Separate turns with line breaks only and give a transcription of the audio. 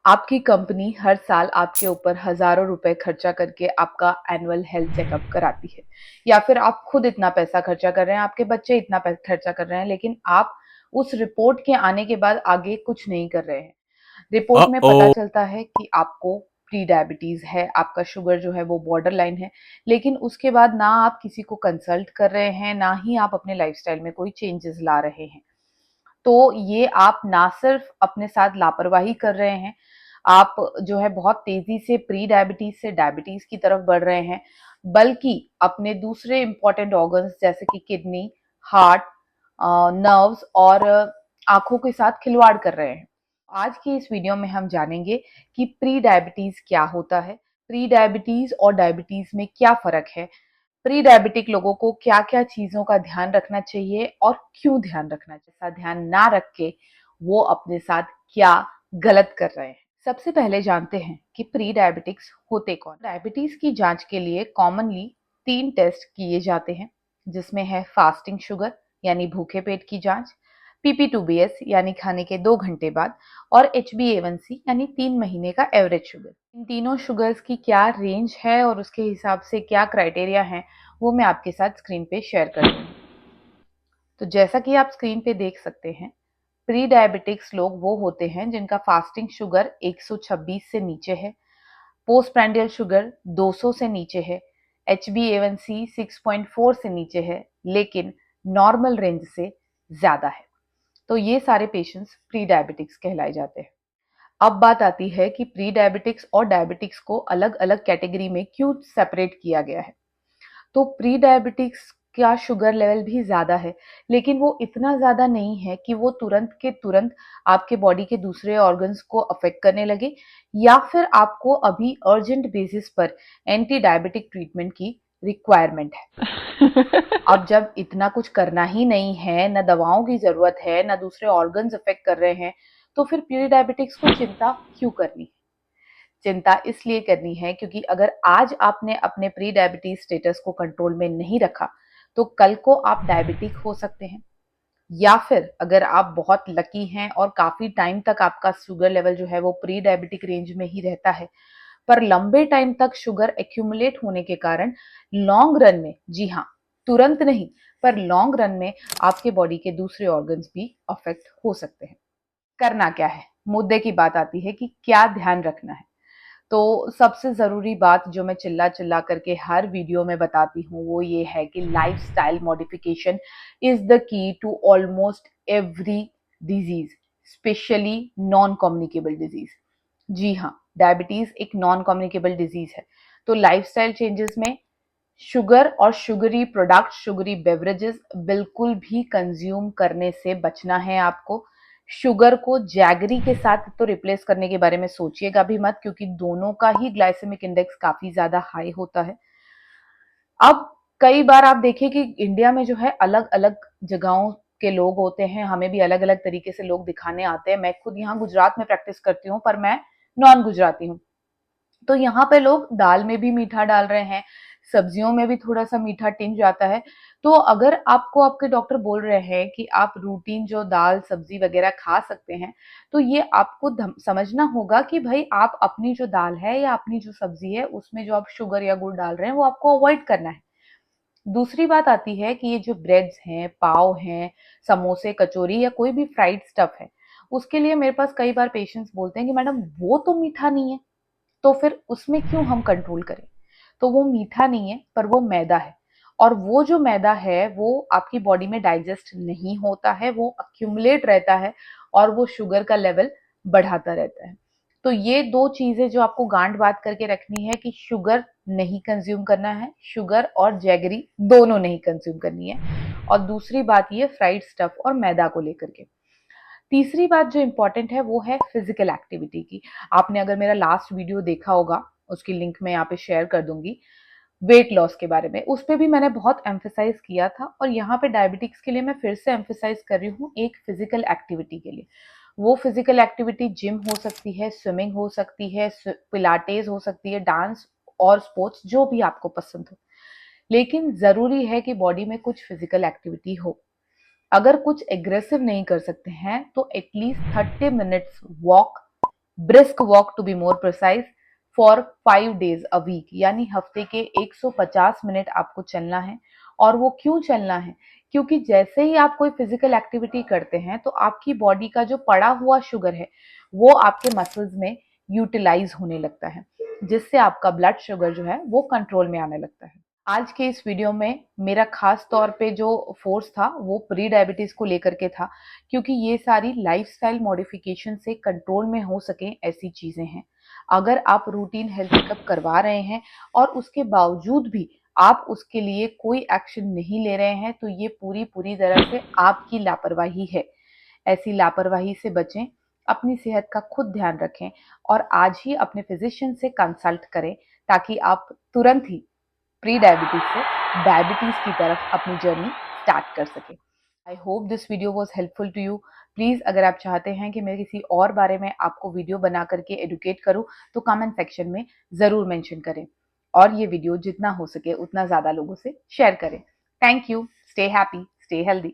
आपकी कंपनी हर साल आपके ऊपर हज़ारों रुपए खर्चा करके आपका एनुअल हेल्थ चेकअप कराती है, या फिर आप खुद इतना पैसा खर्चा कर रहे हैं, आपके बच्चे इतना खर्चा कर रहे हैं, लेकिन आप उस रिपोर्ट के आने के बाद आगे कुछ नहीं कर रहे हैं। रिपोर्ट में पता
Uh-oh.
चलता है कि आपको प्री डायबिटीज है, आपका शुगर जो है वो बॉर्डर लाइन है, लेकिन उसके बाद ना आप किसी को कंसल्ट कर रहे हैं, ना ही आप अपने लाइफस्टाइल में कोई चेंजेस ला रहे हैं। तो ये आप ना सिर्फ अपने साथ लापरवाही कर रहे हैं, आप जो है बहुत तेजी से प्री डायबिटीज से डायबिटीज की तरफ बढ़ रहे हैं, बल्कि अपने दूसरे इंपॉर्टेंट ऑर्गन्स जैसे कि किडनी, हार्ट, नर्व्स और आंखों के साथ खिलवाड़ कर रहे हैं। आज की इस वीडियो में हम जानेंगे कि प्री डायबिटीज क्या होता है, प्री डायबिटीज और डायबिटीज में क्या फर्क है, प्री डायबिटिक लोगों को क्या क्या चीजों का ध्यान रखना चाहिए और क्यों ध्यान रखना चाहिए, ऐसा ध्यान ना रख के वो अपने साथ क्या गलत कर रहे हैं। सबसे पहले जानते हैं कि प्री डायबिटिक्स होते कौन। डायबिटीज की जांच के लिए कॉमनली 3 टेस्ट किए जाते हैं, जिसमें है फास्टिंग शुगर यानी भूखे पेट की जांच, PP2BS यानी खाने के 2 घंटे बाद, और HbA1c यानी 3 महीने का एवरेज शुगर। इन तीनों शुगर्स की क्या रेंज है और उसके हिसाब से क्या क्राइटेरिया है, वो मैं आपके साथ स्क्रीन पे शेयर कर दूंगी। तो जैसा कि आप स्क्रीन पे देख सकते हैं, प्री डायबिटिक्स लोग वो होते हैं जिनका फास्टिंग शुगर 126 से नीचे है, पोस्ट प्रैंडियल शुगर 200 से नीचे है, HbA1c 6.4 से नीचे है, लेकिन नॉर्मल रेंज से ज्यादा है। तो ये सारे पेशेंट्स प्री डायबिटिक्स कहलाए जाते हैं। अब बात आती है कि प्री डायबिटिक्स और डायबिटिक्स को अलग अलग कैटेगरी में क्यों सेपरेट किया गया है। तो प्री डायबिटिक्स का शुगर लेवल भी ज्यादा है, लेकिन वो इतना ज्यादा नहीं है कि वो तुरंत के तुरंत आपके बॉडी के दूसरे ऑर्गन्स को अफेक्ट करने लगे, या फिर आपको अभी अर्जेंट बेसिस पर एंटी डायबिटिक ट्रीटमेंट की रिक्वायरमेंट है। अब जब इतना कुछ करना ही नहीं है, ना दवाओं की जरूरत है, ना दूसरे ऑर्गन्स अफेक्ट कर रहे हैं, तो फिर प्री डायबिटिक्स को चिंता क्यों करनी है। चिंता इसलिए करनी है क्योंकि अगर आज आपने अपने प्री डायबिटीज स्टेटस को कंट्रोल में नहीं रखा, तो कल को आप डायबिटिक हो सकते हैं। या फिर अगर आप बहुत लकी हैं और काफी टाइम तक आपका शुगर लेवल जो है वो प्री डायबिटिक रेंज में ही रहता है, पर लंबे टाइम तक शुगर एक्यूमुलेट होने के कारण लॉन्ग रन में, जी हाँ, तुरंत नहीं, पर लॉन्ग रन में आपके बॉडी के दूसरे ऑर्गन्स भी अफेक्ट हो सकते हैं। करना क्या है, मुद्दे की बात आती है कि क्या ध्यान रखना है। तो सबसे ज़रूरी बात जो मैं चिल्ला चिल्ला करके हर वीडियो में बताती हूँ वो ये है कि lifestyle modification is the key to almost every disease, specially non communicable disease. जी हाँ, डायबिटीज एक नॉन कम्युनिकेबल डिजीज है। तो लाइफस्टाइल चेंजेस में शुगर और शुगरी प्रोडक्ट, शुगरी बेवरेजेस बिल्कुल भी कंज्यूम करने से बचना है आपको। शुगर को जैगरी के साथ तो रिप्लेस करने के बारे में सोचिएगा भी मत, क्योंकि दोनों का ही ग्लाइसेमिक इंडेक्स काफी ज्यादा हाई होता है। अब कई बार आप देखिए कि इंडिया में जो है अलग अलग जगहों के लोग होते हैं, हमें भी अलग अलग तरीके से लोग दिखाने आते हैं। मैं खुद यहाँ गुजरात में प्रैक्टिस करती हूँ, पर मैं नॉन गुजराती हूँ। तो यहाँ पे लोग दाल में भी मीठा डाल रहे हैं, सब्जियों में भी थोड़ा सा मीठा टिंज आता है। तो अगर आपको आपके डॉक्टर बोल रहे हैं कि आप रूटीन जो दाल सब्जी वगैरह खा सकते हैं, तो ये आपको समझना होगा कि भाई आप अपनी जो दाल है या अपनी जो सब्जी है उसमें जो आप शुगर या गुड़ डाल रहे हैं वो आपको अवॉइड करना है। दूसरी बात आती है कि ये जो ब्रेड्स हैं, पाव हैं, समोसे, कचौरी या कोई भी फ्राइड स्टफ है, उसके लिए मेरे पास कई बार पेशेंट्स बोलते हैं कि मैडम वो तो मीठा नहीं है, तो फिर उसमें क्यों हम कंट्रोल करें। तो वो मीठा नहीं है, पर वो मैदा है, और वो जो मैदा है वो आपकी बॉडी में डाइजेस्ट नहीं होता है, वो अक्यूमुलेट रहता है और वो शुगर का लेवल बढ़ाता रहता है। तो ये दो चीजें जो आपको गांठ बात करके रखनी है कि शुगर नहीं कंज्यूम करना है, शुगर और जैगरी दोनों नहीं कंज्यूम करनी है। और दूसरी बात ये फ्राइड स्टफ और मैदा को लेकर के। तीसरी बात जो इंपॉर्टेंट है वो है फिजिकल एक्टिविटी की। आपने अगर मेरा लास्ट वीडियो देखा होगा, उसकी लिंक मैं यहाँ पे शेयर कर दूंगी, वेट लॉस के बारे में, उस पे भी मैंने बहुत एम्फेसाइज किया था, और यहाँ पे डायबिटिक्स के लिए मैं फिर से एम्फेसाइज कर रही हूँ एक फिजिकल एक्टिविटी के लिए। वो फिजिकल एक्टिविटी जिम हो सकती है, स्विमिंग हो सकती है, पिलाटेस हो सकती है, डांस और स्पोर्ट्स, जो भी आपको पसंद हो, लेकिन जरूरी है कि बॉडी में कुछ फिजिकल एक्टिविटी हो। अगर कुछ एग्रेसिव नहीं कर सकते हैं तो at least 30 minutes walk brisk walk to be more precise for 5 days a week, यानी हफ्ते के 150 मिनट आपको चलना है। और वो क्यों चलना है? क्योंकि जैसे ही आप कोई फिजिकल एक्टिविटी करते हैं तो आपकी बॉडी का जो पड़ा हुआ शुगर है वो आपके मसल्स में यूटिलाइज होने लगता है, जिससे आपका ब्लड शुगर जो है वो कंट्रोल में आने लगता है। आज के इस वीडियो में मेरा खास तौर पे जो फोर्स था वो प्री डायबिटीज को लेकर के था, क्योंकि ये सारी लाइफस्टाइल मॉडिफिकेशन से कंट्रोल में हो सके ऐसी चीजें हैं। अगर आप रूटीन हेल्थ चेकअप करवा रहे हैं और उसके बावजूद भी आप उसके लिए कोई एक्शन नहीं ले रहे हैं तो ये पूरी पूरी तरह से आपकी लापरवाही है। ऐसी लापरवाही से बचें, अपनी सेहत का खुद ध्यान रखें और आज ही अपने फिजिशियन से कंसल्ट करें, ताकि आप तुरंत ही प्री डायबिटीज से डायबिटीज की तरफ अपनी जर्नी स्टार्ट कर सके। I hope this video was helpful to you. Please अगर आप चाहते हैं कि मैं किसी और बारे में आपको वीडियो बना करके एडुकेट करूं तो कमेंट सेक्शन में जरूर मेंशन करें और ये वीडियो जितना हो सके उतना ज्यादा लोगों से शेयर करें। Thank you. Stay happy, stay healthy.